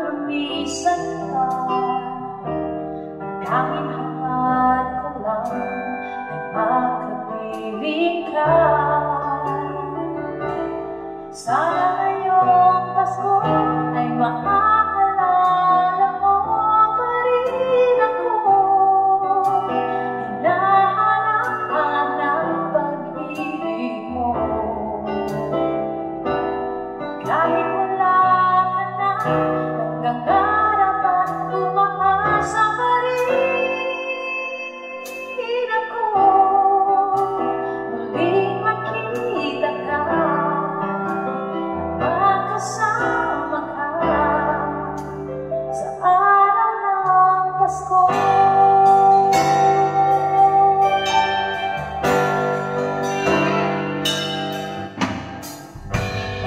lumisan ka. Ang tanging hangad ko lang ay makapiling ka. Sana ngayong Pasko ay maaalala mo pa rin ako. Hinahanap ng pag-ibig mo. Kahit wala ka na, nangangarap at umaasa pa rin ako. Muling makita ka at makasama ka sa araw ng Pasko.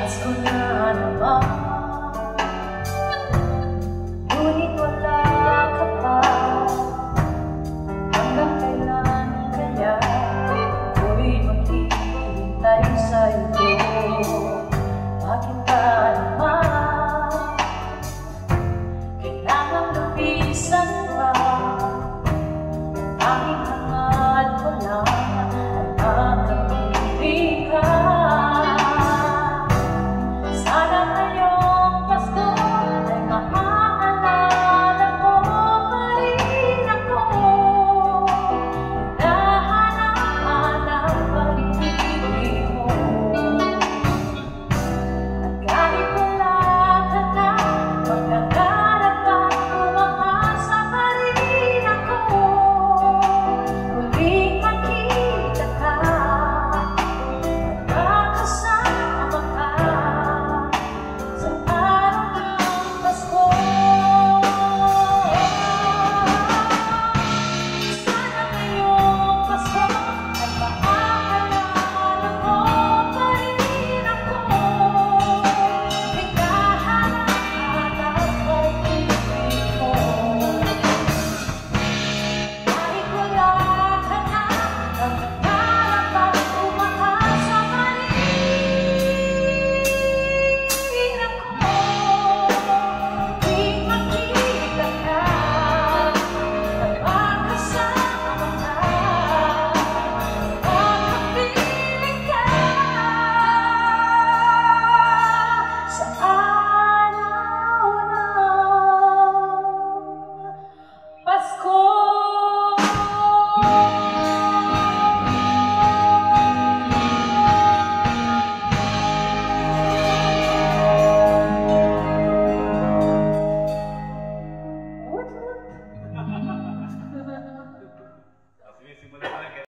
Pasko na naman, ngunit wala ka pa. Hanggang kailan kaya ako'y maghihintay sa'yo? Bakit ba naman kailangan lumisan